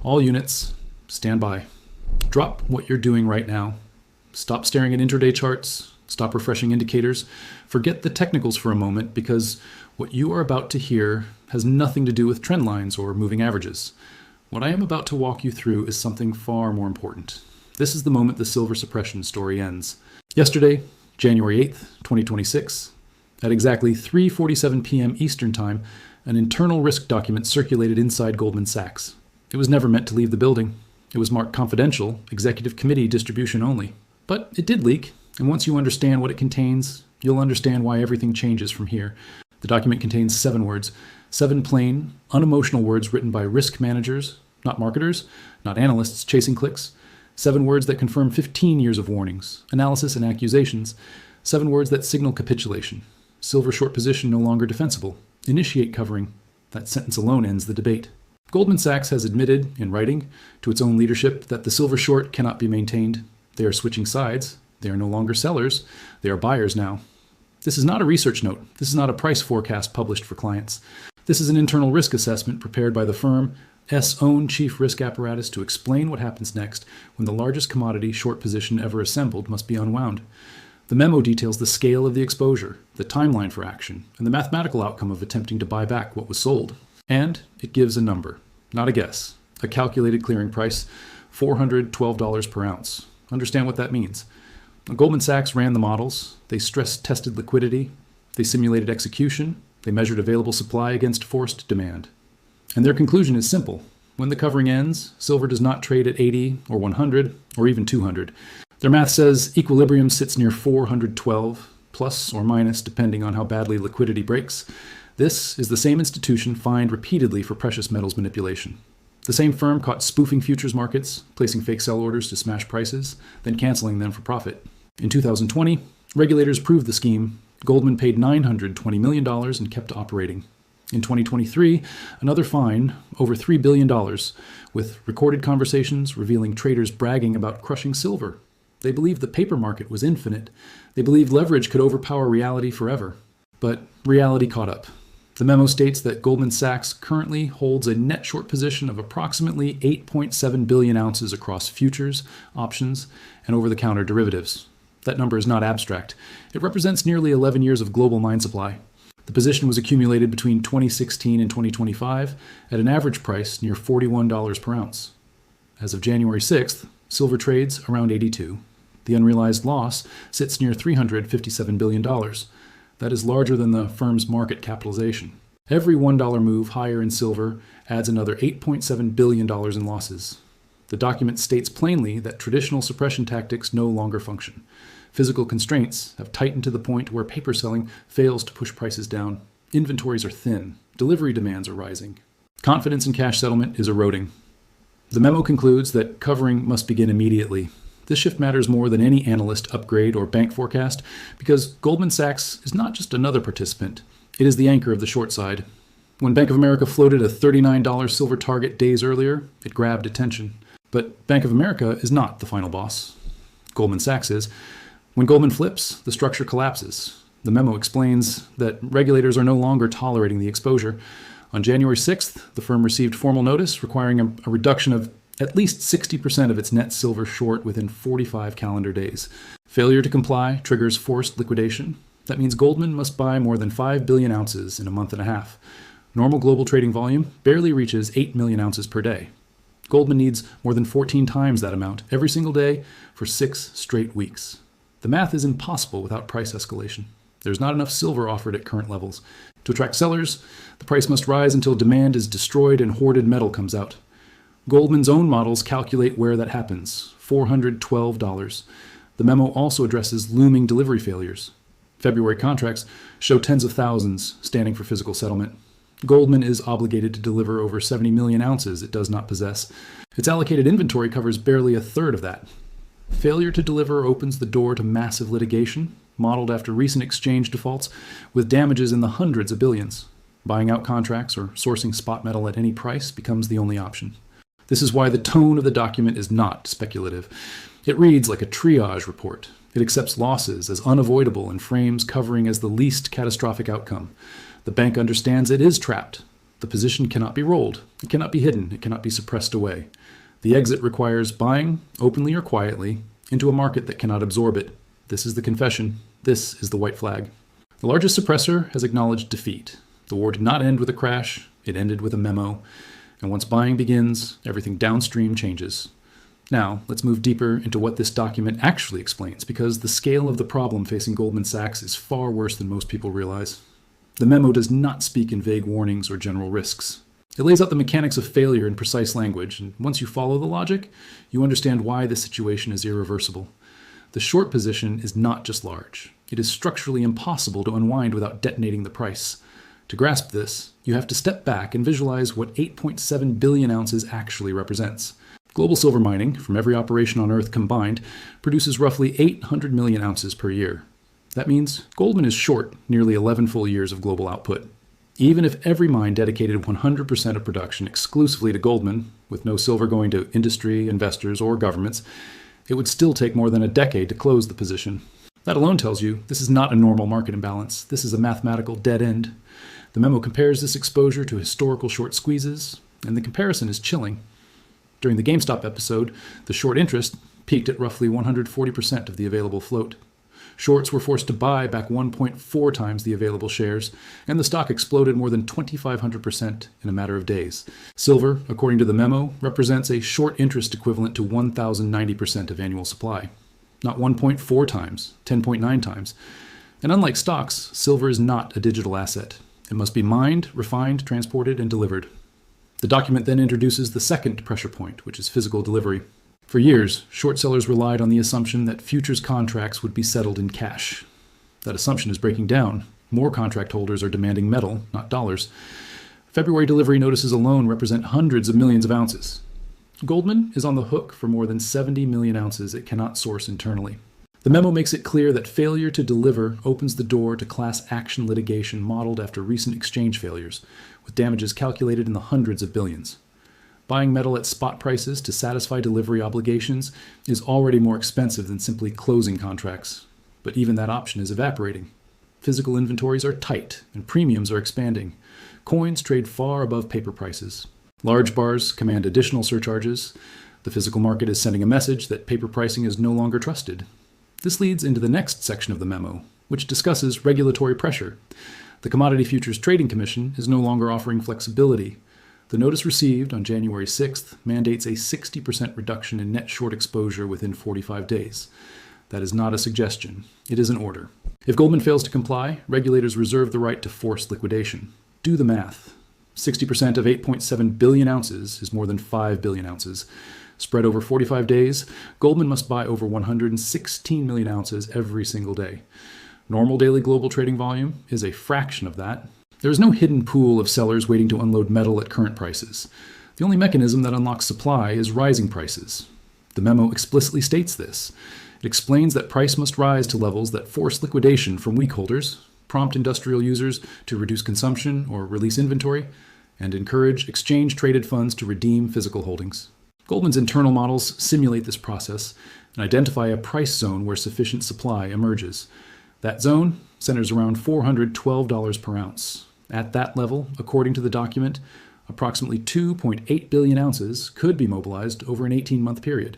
All units, stand by. Drop what you're doing right now. Stop staring at intraday charts. Stop refreshing indicators. Forget the technicals for a moment, because what you are about to hear has nothing to do with trend lines or moving averages. What I am about to walk you through is something far more important. This is the moment the silver suppression story ends. Yesterday, January 8th, 2026, at exactly 3:47 p.m. Eastern Time, an internal risk document circulated inside Goldman Sachs. It was never meant to leave the building. It was marked confidential, executive committee distribution only. But it did leak, and once you understand what it contains, you'll understand why everything changes from here. The document contains 7 words, 7 plain, unemotional words written by risk managers, not marketers, not analysts chasing clicks. 7 words that confirm 15 years of warnings, analysis, and accusations. 7 words that signal capitulation. Silver short position no longer defensible. Initiate covering. That sentence alone ends the debate. Goldman Sachs has admitted, in writing, to its own leadership that the silver short cannot be maintained. They are switching sides. They are no longer sellers. They are buyers now. This is not a research note. This is not a price forecast published for clients. This is an internal risk assessment prepared by the firm's own chief risk apparatus to explain what happens next when the largest commodity short position ever assembled must be unwound. The memo details the scale of the exposure, the timeline for action, and the mathematical outcome of attempting to buy back what was sold. And it gives a number, not a guess, a calculated clearing price, $412 per ounce. Understand what that means. Goldman Sachs ran the models. They stress-tested liquidity. They simulated execution. They measured available supply against forced demand. And their conclusion is simple. When the covering ends, silver does not trade at 80 or 100 or even 200. Their math says equilibrium sits near 412, plus or minus depending on how badly liquidity breaks. This is the same institution fined repeatedly for precious metals manipulation. The same firm caught spoofing futures markets, placing fake sell orders to smash prices, then canceling them for profit. In 2020, regulators proved the scheme. Goldman paid $920 million and kept operating. In 2023, another fine, over $3 billion, with recorded conversations revealing traders bragging about crushing silver. They believed the paper market was infinite. They believed leverage could overpower reality forever. But reality caught up. The memo states that Goldman Sachs currently holds a net short position of approximately 8.7 billion ounces across futures, options, and over-the-counter derivatives. That number is not abstract. It represents nearly 11 years of global mine supply. The position was accumulated between 2016 and 2025 at an average price near $41 per ounce. As of January 6th, silver trades around 82. The unrealized loss sits near $357 billion. That is larger than the firm's market capitalization. Every $1 move higher in silver adds another $8.7 billion in losses. The document states plainly that traditional suppression tactics no longer function. Physical constraints have tightened to the point where paper selling fails to push prices down. Inventories are thin. Delivery demands are rising. Confidence in cash settlement is eroding. The memo concludes that covering must begin immediately. This shift matters more than any analyst upgrade or bank forecast because Goldman Sachs is not just another participant. It is the anchor of the short side. When Bank of America floated a $39 silver target days earlier, it grabbed attention. But Bank of America is not the final boss. Goldman Sachs is. When Goldman flips, the structure collapses. The memo explains that regulators are no longer tolerating the exposure. On January 6th, the firm received formal notice requiring a reduction of at least 60% of its net silver short within 45 calendar days. Failure to comply triggers forced liquidation. That means Goldman must buy more than 5 billion ounces in a month and a half. Normal global trading volume barely reaches 8 million ounces per day. Goldman needs more than 14 times that amount every single day for 6 straight weeks. The math is impossible without price escalation. There's not enough silver offered at current levels. To attract sellers, the price must rise until demand is destroyed and hoarded metal comes out. Goldman's own models calculate where that happens, $412. The memo also addresses looming delivery failures. February contracts show tens of thousands standing for physical settlement. Goldman is obligated to deliver over 70 million ounces it does not possess. Its allocated inventory covers barely a third of that. Failure to deliver opens the door to massive litigation, modeled after recent exchange defaults, with damages in the hundreds of billions. Buying out contracts or sourcing spot metal at any price becomes the only option. This is why the tone of the document is not speculative. It reads like a triage report. It accepts losses as unavoidable and frames covering as the least catastrophic outcome. The bank understands it is trapped. The position cannot be rolled. It cannot be hidden. It cannot be suppressed away. The exit requires buying, openly or quietly, into a market that cannot absorb it. This is the confession. This is the white flag. The largest suppressor has acknowledged defeat. The war did not end with a crash. It ended with a memo. And once buying begins, everything downstream changes. Now, let's move deeper into what this document actually explains, because the scale of the problem facing Goldman Sachs is far worse than most people realize. The memo does not speak in vague warnings or general risks. It lays out the mechanics of failure in precise language, and once you follow the logic, you understand why the situation is irreversible. The short position is not just large. It is structurally impossible to unwind without detonating the price. To grasp this, you have to step back and visualize what 8.7 billion ounces actually represents. Global silver mining, from every operation on Earth combined, produces roughly 800 million ounces per year. That means Goldman is short nearly 11 full years of global output. Even if every mine dedicated 100% of production exclusively to Goldman, with no silver going to industry, investors, or governments, it would still take more than a decade to close the position. That alone tells you this is not a normal market imbalance. This is a mathematical dead end. The memo compares this exposure to historical short squeezes, and the comparison is chilling. During the GameStop episode, the short interest peaked at roughly 140% of the available float. Shorts were forced to buy back 1.4 times the available shares, and the stock exploded more than 2,500% in a matter of days. Silver, according to the memo, represents a short interest equivalent to 1,090% of annual supply. Not 1.4 times, 10.9 times. And unlike stocks, silver is not a digital asset. It must be mined, refined, transported, and delivered. The document then introduces the second pressure point, which is physical delivery. For years, short sellers relied on the assumption that futures contracts would be settled in cash. That assumption is breaking down. More contract holders are demanding metal, not dollars. February delivery notices alone represent hundreds of millions of ounces. Goldman is on the hook for more than 70 million ounces it cannot source internally. The memo makes it clear that failure to deliver opens the door to class action litigation modeled after recent exchange failures, with damages calculated in the hundreds of billions. Buying metal at spot prices to satisfy delivery obligations is already more expensive than simply closing contracts, but even that option is evaporating. Physical inventories are tight, and premiums are expanding. Coins trade far above paper prices. Large bars command additional surcharges. The physical market is sending a message that paper pricing is no longer trusted. This leads into the next section of the memo, which discusses regulatory pressure. The Commodity Futures Trading Commission is no longer offering flexibility. The notice received on January 6th mandates a 60% reduction in net short exposure within 45 days. That is not a suggestion. It is an order. If Goldman fails to comply, regulators reserve the right to force liquidation. Do the math. 60% of 8.7 billion ounces is more than 5 billion ounces. Spread over 45 days, Goldman must buy over 116 million ounces every single day. Normal daily global trading volume is a fraction of that. There is no hidden pool of sellers waiting to unload metal at current prices. The only mechanism that unlocks supply is rising prices. The memo explicitly states this. It explains that price must rise to levels that force liquidation from weak holders, prompt industrial users to reduce consumption or release inventory, and encourage exchange-traded funds to redeem physical holdings. Goldman's internal models simulate this process and identify a price zone where sufficient supply emerges. That zone centers around $412 per ounce. At that level, according to the document, approximately 2.8 billion ounces could be mobilized over an 18-month period.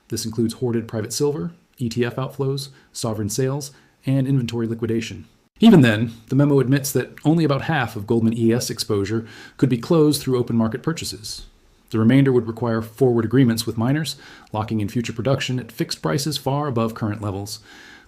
This includes hoarded private silver, ETF outflows, sovereign sales, and inventory liquidation. Even then, the memo admits that only about half of Goldman ES exposure could be closed through open market purchases. The remainder would require forward agreements with miners, locking in future production at fixed prices far above current levels.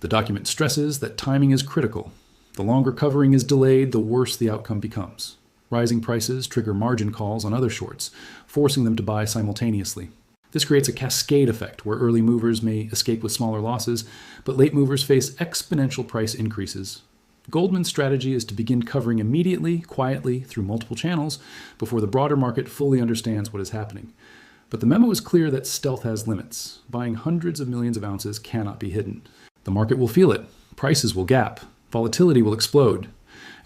The document stresses that timing is critical. The longer covering is delayed, the worse the outcome becomes. Rising prices trigger margin calls on other shorts, forcing them to buy simultaneously. This creates a cascade effect where early movers may escape with smaller losses, but late movers face exponential price increases. Goldman's strategy is to begin covering immediately, quietly, through multiple channels before the broader market fully understands what is happening. But the memo is clear that stealth has limits. Buying hundreds of millions of ounces cannot be hidden. The market will feel it. Prices will gap. Volatility will explode.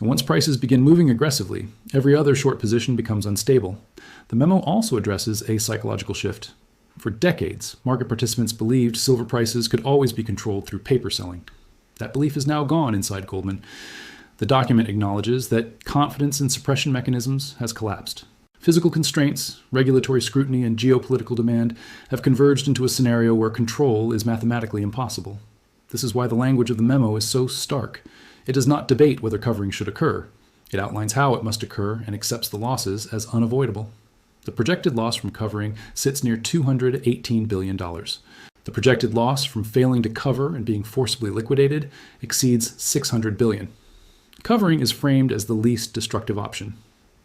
And once prices begin moving aggressively, every other short position becomes unstable. The memo also addresses a psychological shift. For decades, market participants believed silver prices could always be controlled through paper selling. That belief is now gone inside Goldman. The document acknowledges that confidence in suppression mechanisms has collapsed. Physical constraints, regulatory scrutiny, and geopolitical demand have converged into a scenario where control is mathematically impossible. This is why the language of the memo is so stark. It does not debate whether covering should occur. It outlines how it must occur and accepts the losses as unavoidable. The projected loss from covering sits near $218 billion. The projected loss from failing to cover and being forcibly liquidated exceeds $600 billion. Covering is framed as the least destructive option.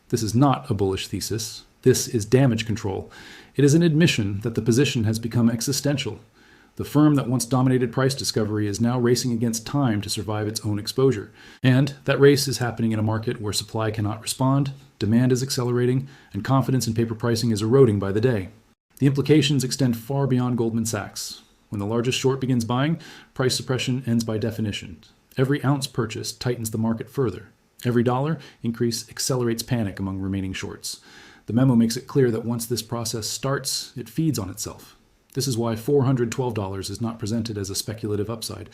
This is not a bullish thesis. This is damage control. It is an admission that the position has become existential. The firm that once dominated price discovery is now racing against time to survive its own exposure. And that race is happening in a market where supply cannot respond, demand is accelerating, and confidence in paper pricing is eroding by the day. The implications extend far beyond Goldman Sachs. When the largest short begins buying, price suppression ends by definition. Every ounce purchased tightens the market further. Every dollar increase accelerates panic among remaining shorts. The memo makes it clear that once this process starts, it feeds on itself. This is why $412 is not presented as a speculative upside.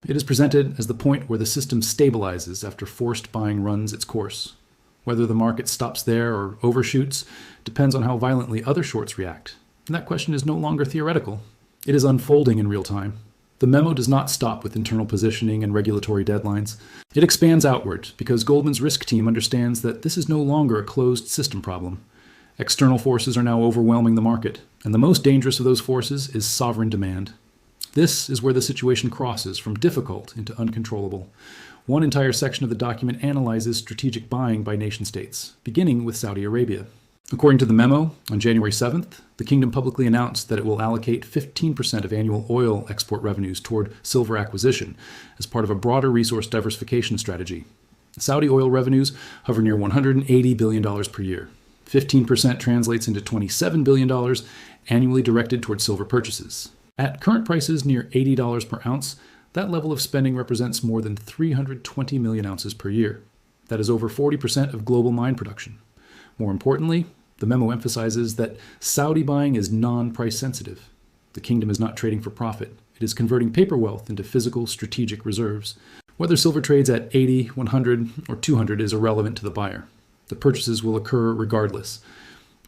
It is presented as the point where the system stabilizes after forced buying runs its course. Whether the market stops there or overshoots depends on how violently other shorts react. And that question is no longer theoretical. It is unfolding in real time. The memo does not stop with internal positioning and regulatory deadlines. It expands outward because Goldman's risk team understands that this is no longer a closed system problem. External forces are now overwhelming the market, and the most dangerous of those forces is sovereign demand. This is where the situation crosses from difficult into uncontrollable. One entire section of the document analyzes strategic buying by nation-states, beginning with Saudi Arabia. According to the memo, on January 7th, the kingdom publicly announced that it will allocate 15% of annual oil export revenues toward silver acquisition as part of a broader resource diversification strategy. Saudi oil revenues hover near $180 billion per year. 15% translates into $27 billion annually directed toward silver purchases. At current prices near $80 per ounce, that level of spending represents more than 320 million ounces per year. That is over 40% of global mine production. More importantly, the memo emphasizes that Saudi buying is non-price sensitive. The kingdom is not trading for profit. It is converting paper wealth into physical strategic reserves. Whether silver trades at 80, 100, or 200 is irrelevant to the buyer. The purchases will occur regardless.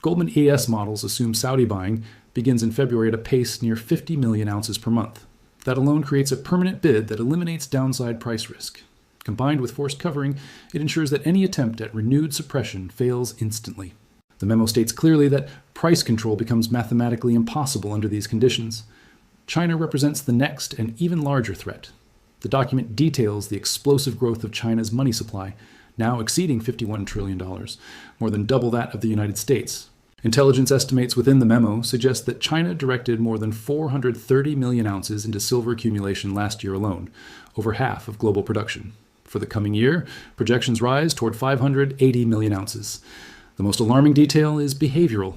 Goldman ES models assume Saudi buying begins in February at a pace near 50 million ounces per month. That alone creates a permanent bid that eliminates downside price risk. Combined with forced covering, it ensures that any attempt at renewed suppression fails instantly. The memo states clearly that price control becomes mathematically impossible under these conditions. China represents the next and even larger threat. The document details the explosive growth of China's money supply, now exceeding $51 trillion, more than double that of the United States. Intelligence estimates within the memo suggest that China directed more than 430 million ounces into silver accumulation last year alone, over half of global production. For the coming year, projections rise toward 580 million ounces. The most alarming detail is behavioral.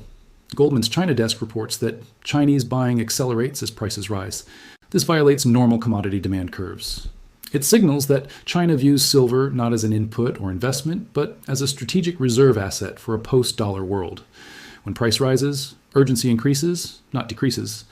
Goldman's China desk reports that Chinese buying accelerates as prices rise. This violates normal commodity demand curves. It signals that China views silver not as an input or investment, but as a strategic reserve asset for a post-dollar world. When price rises, urgency increases, not decreases.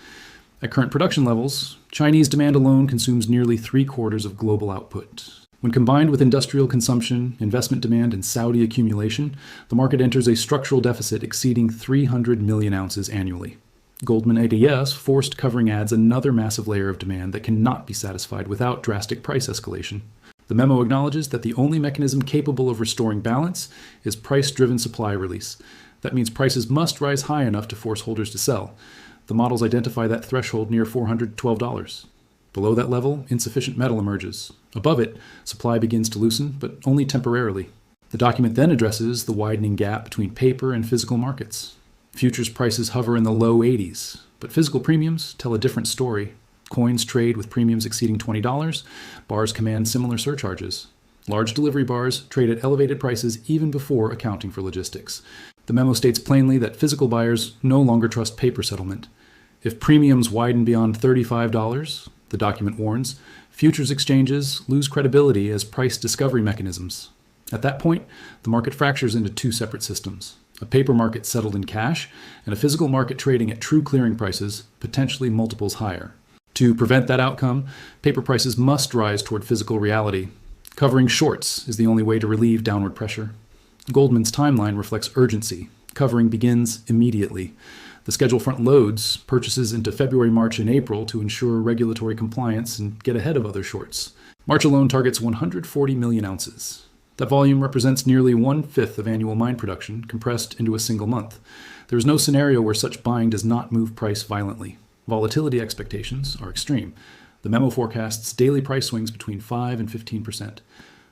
At current production levels, Chinese demand alone consumes nearly 3/4 of global output. When combined with industrial consumption, investment demand, and Saudi accumulation, the market enters a structural deficit exceeding 300 million ounces annually. Goldman ADS forced covering adds another massive layer of demand that cannot be satisfied without drastic price escalation. The memo acknowledges that the only mechanism capable of restoring balance is price-driven supply release. That means prices must rise high enough to force holders to sell. The models identify that threshold near $412. Below that level, insufficient metal emerges. Above it, supply begins to loosen, but only temporarily. The document then addresses the widening gap between paper and physical markets. Futures prices hover in the low 80s, but physical premiums tell a different story. Coins trade with premiums exceeding $20. Bars command similar surcharges. Large delivery bars trade at elevated prices even before accounting for logistics. The memo states plainly that physical buyers no longer trust paper settlement. If premiums widen beyond $35, the document warns, futures exchanges lose credibility as price discovery mechanisms. At that point, the market fractures into two separate systems: a paper market settled in cash and a physical market trading at true clearing prices, potentially multiples higher. To prevent that outcome, paper prices must rise toward physical reality. Covering shorts is the only way to relieve downward pressure. Goldman's timeline reflects urgency. Covering begins immediately. The schedule front loads purchases into February, March, and April to ensure regulatory compliance and get ahead of other shorts. March alone targets 140 million ounces. That volume represents nearly 1/5 of annual mine production compressed into a single month. There is no scenario where such buying does not move price violently. Volatility expectations are extreme. The memo forecasts daily price swings between 5 and 15%.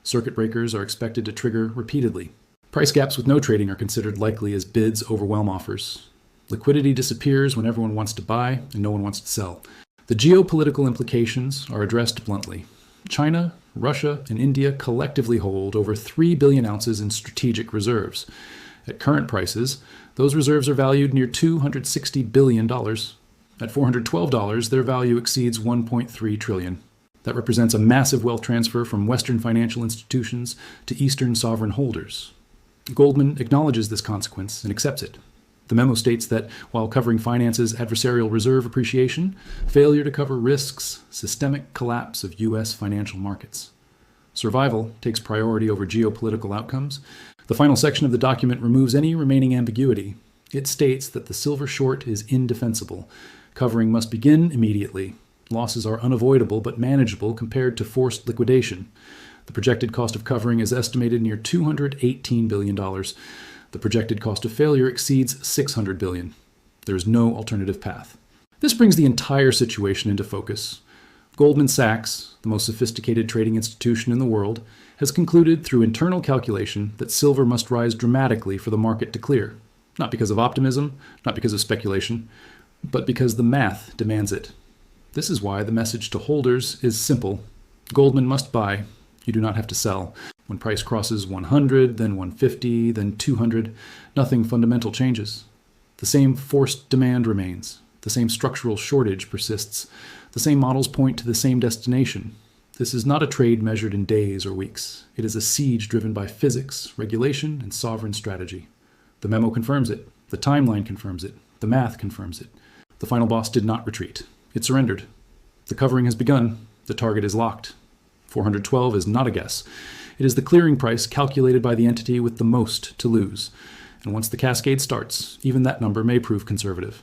Circuit breakers are expected to trigger repeatedly. Price gaps with no trading are considered likely as bids overwhelm offers. Liquidity disappears when everyone wants to buy and no one wants to sell. The geopolitical implications are addressed bluntly. China, Russia, and India collectively hold over 3 billion ounces in strategic reserves. At current prices, those reserves are valued near $260 billion. At $412, their value exceeds $1.3 trillion. That represents a massive wealth transfer from Western financial institutions to Eastern sovereign holders. Goldman acknowledges this consequence and accepts it. The memo states that while covering finances adversarial reserve appreciation, failure to cover risks systemic collapse of U.S. financial markets. Survival takes priority over geopolitical outcomes. The final section of the document removes any remaining ambiguity. It states that the silver short is indefensible. Covering must begin immediately. Losses are unavoidable but manageable compared to forced liquidation. The projected cost of covering is estimated near $218 billion. The projected cost of failure exceeds $600 billion. There is no alternative path. This brings the entire situation into focus. Goldman Sachs, the most sophisticated trading institution in the world, has concluded through internal calculation that silver must rise dramatically for the market to clear. Not because of optimism, not because of speculation, but because the math demands it. This is why the message to holders is simple. Goldman must buy. You do not have to sell. When price crosses 100, then 150, then 200, nothing fundamental changes. The same forced demand remains. The same structural shortage persists. The same models point to the same destination. This is not a trade measured in days or weeks. It is a siege driven by physics, regulation, and sovereign strategy. The memo confirms it. The timeline confirms it. The math confirms it. The final boss did not retreat. It surrendered. The covering has begun. The target is locked. 412 is not a guess. It is the clearing price calculated by the entity with the most to lose. And once the cascade starts, even that number may prove conservative.